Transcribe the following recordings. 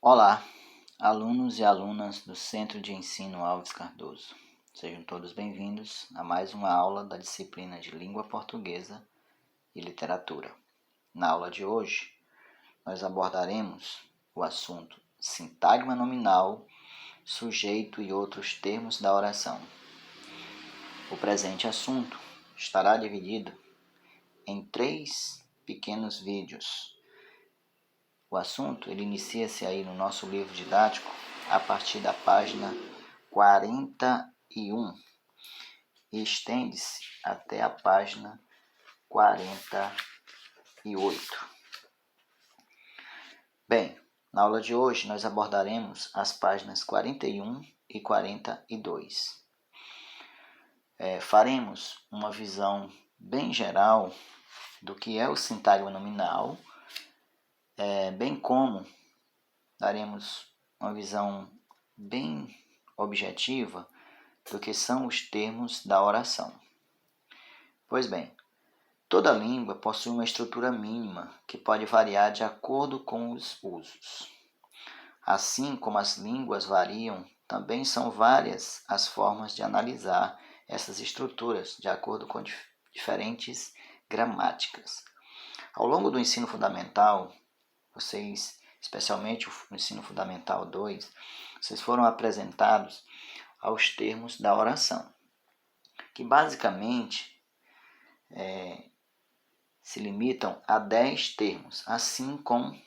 Olá, alunos e alunas do Centro de Ensino Alves Cardoso. Sejam todos bem-vindos a mais uma aula da disciplina de Língua Portuguesa e Literatura. Na aula de hoje, nós abordaremos o assunto sintagma nominal, sujeito e outros termos da oração. O presente assunto estará dividido em 3 pequenos vídeos. O assunto ele inicia-se aí no nosso livro didático a partir da página 41 e estende-se até a página 48. Bem, na aula de hoje nós abordaremos as páginas 41 e 42. Faremos uma visão bem geral do que é o sintagma nominal, bem como daremos uma visão bem objetiva do que são os termos da oração. Pois bem, toda língua possui uma estrutura mínima que pode variar de acordo com os usos. Assim como as línguas variam, também são várias as formas de analisar essas estruturas de acordo com diferentes gramáticas. Ao longo do ensino fundamental, vocês, especialmente o ensino fundamental 2, vocês foram apresentados aos termos da oração, que basicamente se limitam a 10 termos, assim como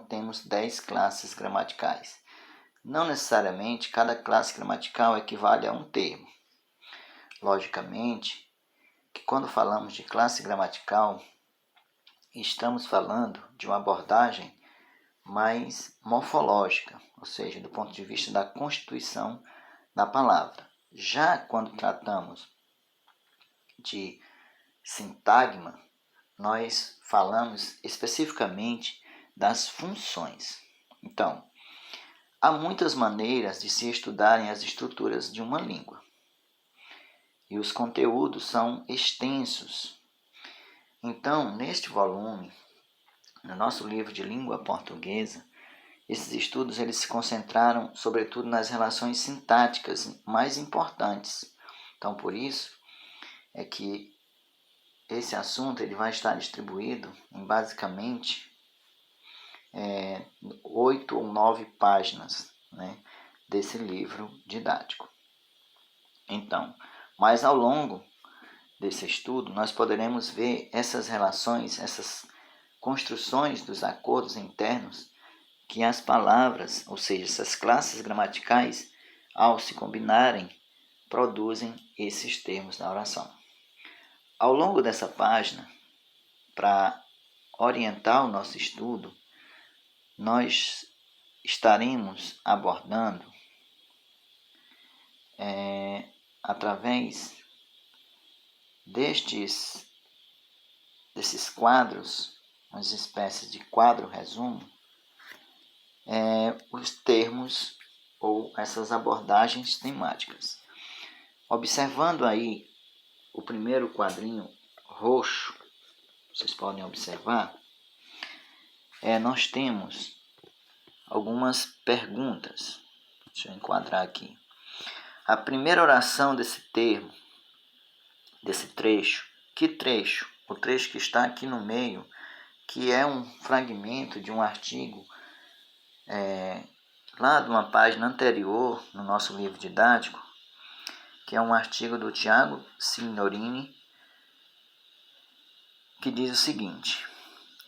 temos 10 classes gramaticais. Não necessariamente cada classe gramatical equivale a um termo. Logicamente que quando falamos de classe gramatical, estamos falando de uma abordagem mais morfológica, ou seja, do ponto de vista da constituição da palavra. Já quando tratamos de sintagma, nós falamos especificamente das funções. Então, há muitas maneiras de se estudarem as estruturas de uma língua. E os conteúdos são extensos. Então, neste volume, no nosso livro de língua portuguesa, esses estudos eles se concentraram sobretudo nas relações sintáticas mais importantes. Então, por isso é que esse assunto ele vai estar distribuído em basicamente 8 ou 9 páginas, desse livro didático. Então, mas ao longo desse estudo, nós poderemos ver essas relações, essas construções dos acordos internos que as palavras, ou seja, essas classes gramaticais, ao se combinarem, produzem esses termos da oração. Ao longo dessa página, para orientar o nosso estudo, nós estaremos abordando, através desses quadros, umas espécies de quadro-resumo, os termos ou essas abordagens temáticas. Observando aí o primeiro quadrinho roxo, vocês podem observar, nós temos algumas perguntas. Deixa eu enquadrar aqui. A primeira oração desse termo, desse trecho. Que trecho? O trecho que está aqui no meio, que é um fragmento de um artigo lá de uma página anterior no nosso livro didático, que é um artigo do Tiago Signorini, que diz o seguinte: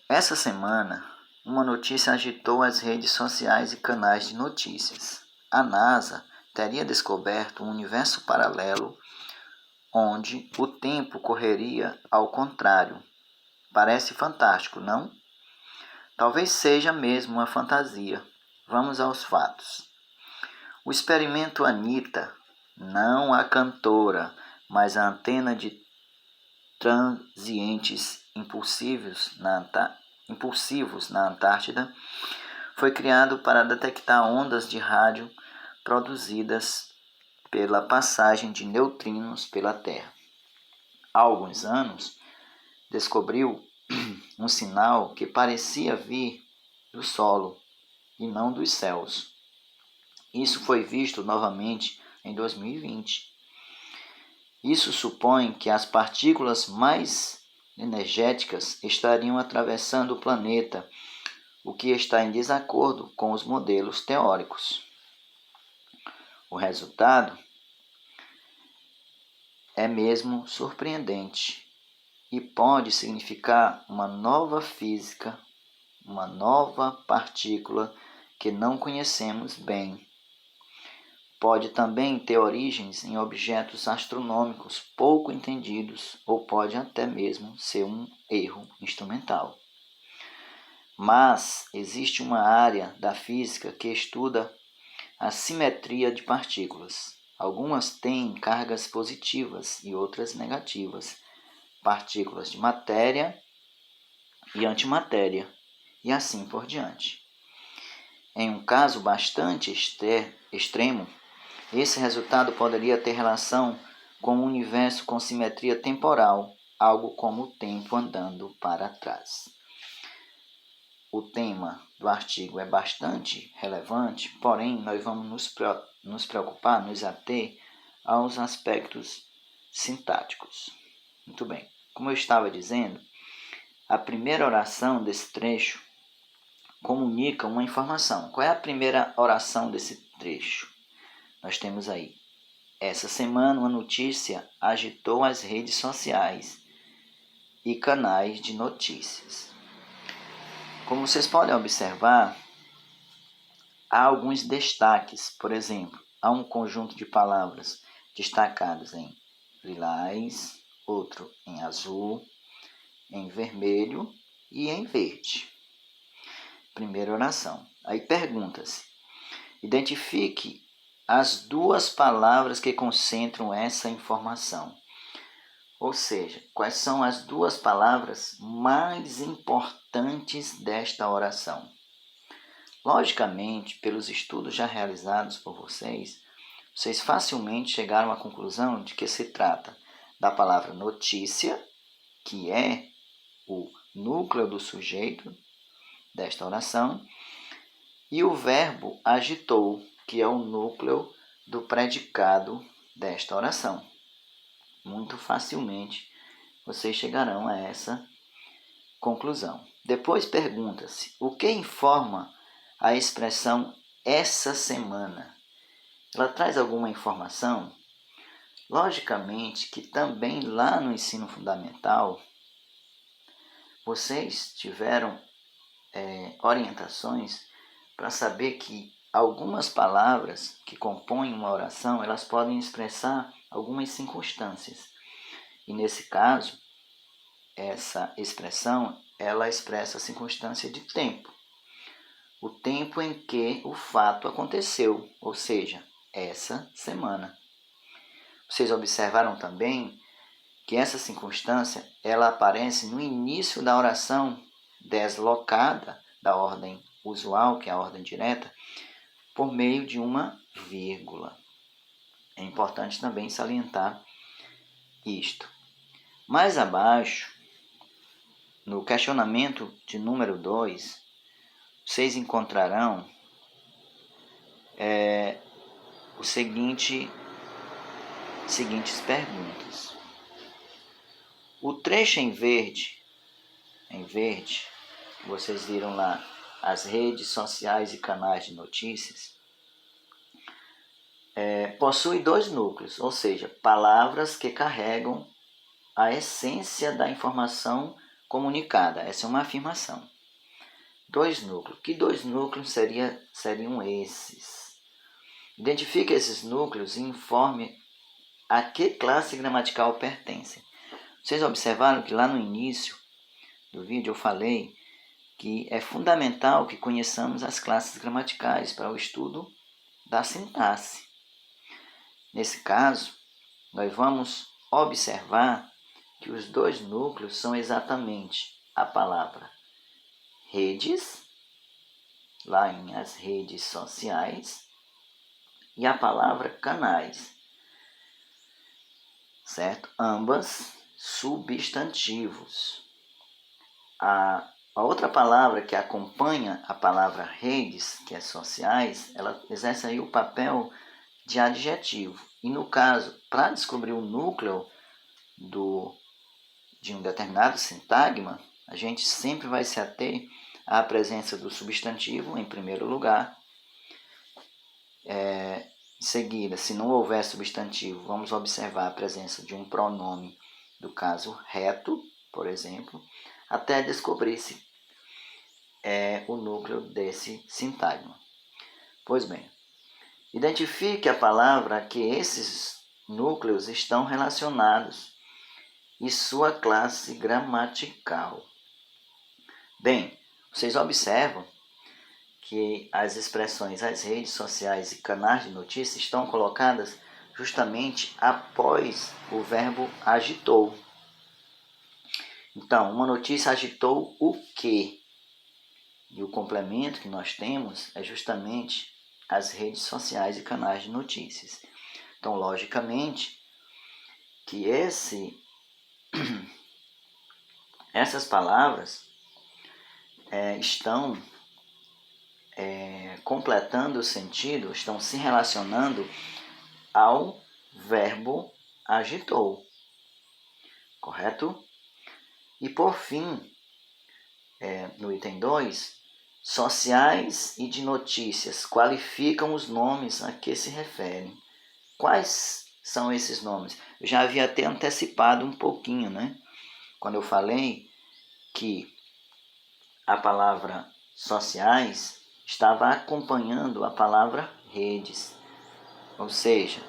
essa semana, uma notícia agitou as redes sociais e canais de notícias. A NASA teria descoberto um universo paralelo onde o tempo correria ao contrário. Parece fantástico, não? Talvez seja mesmo uma fantasia. Vamos aos fatos. O experimento Anitta, não a cantora, mas a antena de transientes impulsivos na Antártida, foi criado para detectar ondas de rádio produzidas pela passagem de neutrinos pela Terra. Há alguns anos, descobriu um sinal que parecia vir do solo e não dos céus. Isso foi visto novamente em 2020. Isso supõe que as partículas mais energéticas estariam atravessando o planeta, o que está em desacordo com os modelos teóricos. O resultado é mesmo surpreendente e pode significar uma nova física, uma nova partícula que não conhecemos bem. Pode também ter origens em objetos astronômicos pouco entendidos ou pode até mesmo ser um erro instrumental. Mas existe uma área da física que estuda a simetria de partículas. Algumas têm cargas positivas e outras negativas, partículas de matéria e antimatéria, e assim por diante. Em um caso bastante extremo, esse resultado poderia ter relação com um universo com simetria temporal, algo como o tempo andando para trás. O tema do artigo é bastante relevante, porém nós vamos nos preocupar, nos ater aos aspectos sintáticos. Muito bem, como eu estava dizendo, a primeira oração desse trecho comunica uma informação. Qual é a primeira oração desse trecho? Nós temos aí: essa semana uma notícia agitou as redes sociais e canais de notícias. Como vocês podem observar, há alguns destaques. Por exemplo, há um conjunto de palavras destacadas em lilás, outro em azul, em vermelho e em verde. Primeira oração. Aí pergunta-se: identifique as duas palavras que concentram essa informação. Ou seja, quais são as duas palavras mais importantes desta oração? Logicamente, pelos estudos já realizados por vocês facilmente chegaram à conclusão de que se trata da palavra notícia, que é o núcleo do sujeito desta oração, e o verbo agitou, que é o núcleo do predicado desta oração. Muito facilmente vocês chegarão a essa conclusão. Depois pergunta-se: o que informa a expressão essa semana? Ela traz alguma informação? Logicamente que também lá no ensino fundamental vocês tiveram orientações para saber que algumas palavras que compõem uma oração, elas podem expressar algumas circunstâncias. E nesse caso, essa expressão, ela expressa a circunstância de tempo. O tempo em que o fato aconteceu, ou seja, essa semana. Vocês observaram também que essa circunstância, ela aparece no início da oração, deslocada da ordem usual, que é a ordem direta, por meio de uma vírgula. É importante também salientar isto. Mais abaixo, no questionamento de número 2, vocês encontrarão seguintes perguntas. O trecho em verde, vocês viram lá as redes sociais e canais de notícias, possui dois núcleos, ou seja, palavras que carregam a essência da informação comunicada. Essa é uma afirmação. Dois núcleos. Que dois núcleos seriam esses? Identifique esses núcleos e informe a que classe gramatical pertencem. Vocês observaram que lá no início do vídeo eu falei que é fundamental que conheçamos as classes gramaticais para o estudo da sintaxe. Nesse caso, nós vamos observar que os dois núcleos são exatamente a palavra redes, lá em as redes sociais, e a palavra canais, certo? Ambas substantivos. A A outra palavra que acompanha a palavra redes, que é sociais, ela exerce aí o papel de adjetivo. E no caso, para descobrir o núcleo de um determinado sintagma, a gente sempre vai se ater à presença do substantivo em primeiro lugar. Em seguida, se não houver substantivo, vamos observar a presença de um pronome do caso reto, por exemplo, até descobrir-se o núcleo desse sintagma. Pois bem, identifique a palavra que esses núcleos estão relacionados e sua classe gramatical. Bem, vocês observam que as expressões as redes sociais e canais de notícias estão colocadas justamente após o verbo agitou. Então, uma notícia agitou o quê? E o complemento que nós temos é justamente as redes sociais e canais de notícias. Então, logicamente, que essas palavras estão completando o sentido, estão se relacionando ao verbo agitou, correto? E por fim, no item 2, sociais e de notícias qualificam os nomes a que se referem. Quais são esses nomes? Eu já havia até antecipado um pouquinho, né? Quando eu falei que a palavra sociais estava acompanhando a palavra redes, ou seja,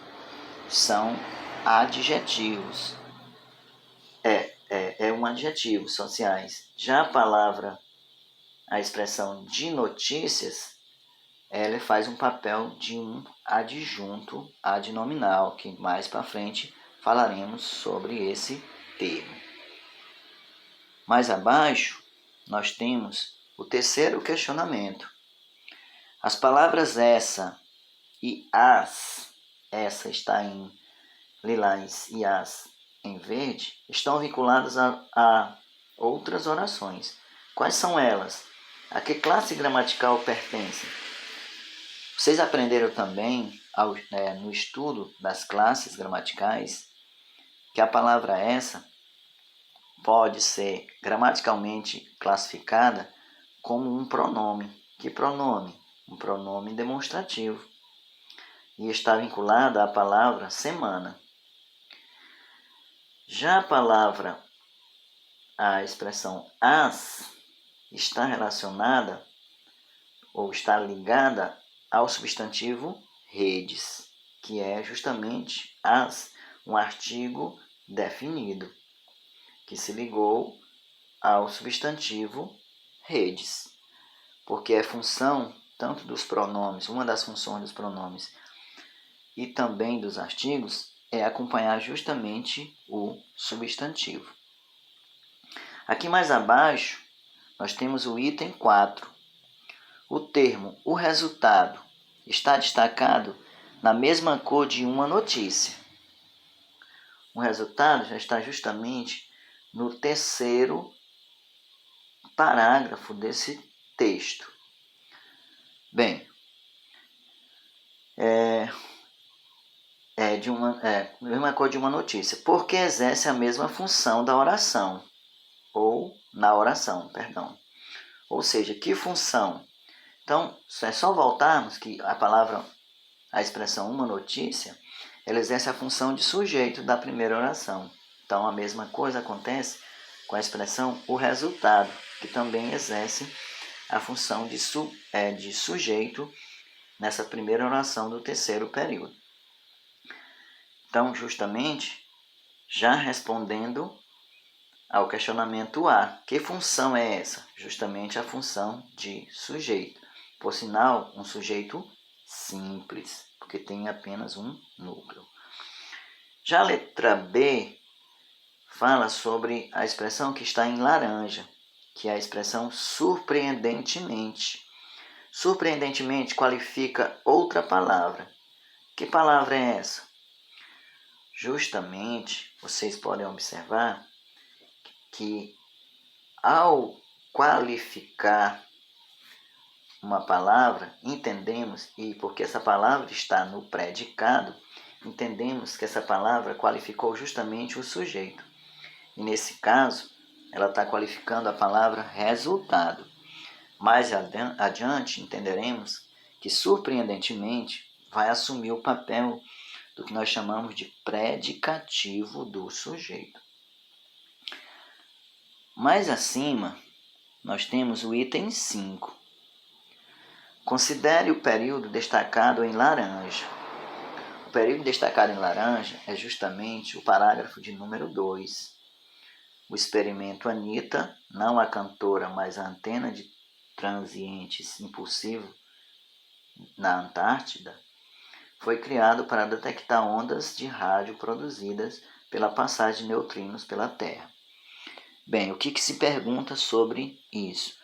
são adjetivos. É um adjetivo, sociais. Já a expressão de notícias, ela faz um papel de um adjunto adnominal, que mais para frente falaremos sobre esse termo. Mais abaixo, nós temos o terceiro questionamento. As palavras essa e as, essa está em lilás e as em verde, estão vinculadas a outras orações. Quais são elas? A que classe gramatical pertencem? Vocês aprenderam também, no estudo das classes gramaticais, que a palavra essa pode ser gramaticalmente classificada como um pronome. Que pronome? Um pronome demonstrativo. E está vinculada à palavra semana. Já a expressão as, está relacionada ou está ligada ao substantivo redes, que é justamente um artigo definido, que se ligou ao substantivo redes, porque é função tanto dos pronomes, uma das funções dos pronomes e também dos artigos é acompanhar justamente o substantivo. Aqui mais abaixo, nós temos o item 4. O termo o resultado está destacado na mesma cor de uma notícia. O resultado já está justamente no terceiro parágrafo desse texto. Bem, mesma cor de uma notícia, porque exerce a mesma função da oração, ou na oração, perdão. Ou seja, que função? Então, é só voltarmos que a expressão uma notícia, ela exerce a função de sujeito da primeira oração. Então, a mesma coisa acontece com a expressão o resultado, que também exerce a função de sujeito nessa primeira oração do terceiro período. Então, justamente, já respondendo ao questionamento A, que função é essa? Justamente a função de sujeito. Por sinal, um sujeito simples, porque tem apenas um núcleo. Já a letra B fala sobre a expressão que está em laranja, que é a expressão surpreendentemente. Surpreendentemente qualifica outra palavra. Que palavra é essa? Justamente, vocês podem observar que ao qualificar uma palavra, entendemos, e porque essa palavra está no predicado, entendemos que essa palavra qualificou justamente o sujeito. E nesse caso, ela está qualificando a palavra resultado. Mais adiante, entenderemos que, surpreendentemente, vai assumir o papel do que nós chamamos de predicativo do sujeito. Mais acima, nós temos o item 5. Considere o período destacado em laranja. O período destacado em laranja é justamente o parágrafo de número 2. O experimento Anitta, não a cantora, mas a antena de transientes impulsivo na Antártida, foi criado para detectar ondas de rádio produzidas pela passagem de neutrinos pela Terra. Bem, o que se pergunta sobre isso?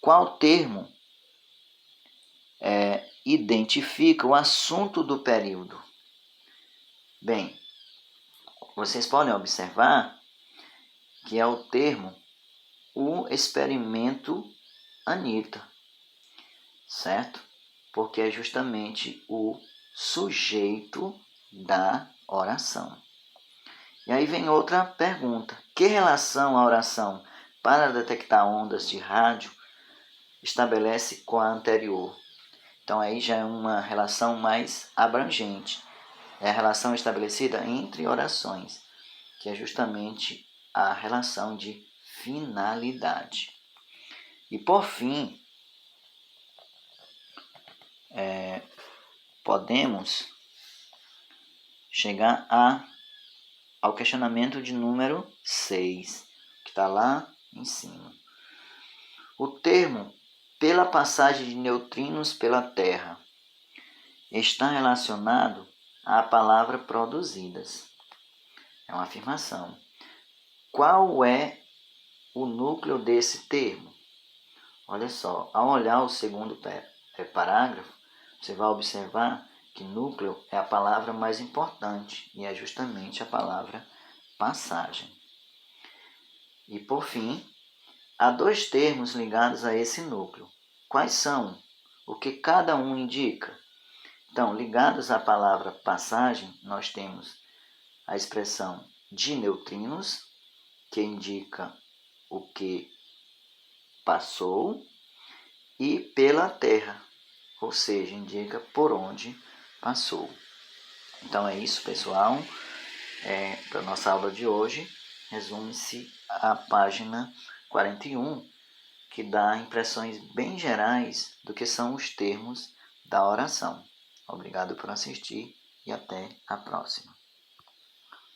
Qual termo identifica o assunto do período? Bem, vocês podem observar que é o termo o experimento Anitta, certo? Porque é justamente o sujeito da oração. E aí vem outra pergunta. Que relação a oração para detectar ondas de rádio estabelece com a anterior? Então aí já é uma relação mais abrangente. É a relação estabelecida entre orações, que é justamente a relação de finalidade. E por fim, podemos chegar ao questionamento de número 6, que está lá em cima. O termo pela passagem de neutrinos pela Terra está relacionado à palavra produzidas. É uma afirmação. Qual é o núcleo desse termo? Olha só, ao olhar o segundo parágrafo, você vai observar que núcleo é a palavra mais importante e é justamente a palavra passagem. E por fim, há dois termos ligados a esse núcleo. Quais são? O que cada um indica? Então, ligados à palavra passagem, nós temos a expressão de neutrinos, que indica o que passou, e pela Terra, ou seja, indica por onde passou. Então é isso, pessoal. Para a nossa aula de hoje, resume-se a página 41, que dá impressões bem gerais do que são os termos da oração. Obrigado por assistir e até a próxima.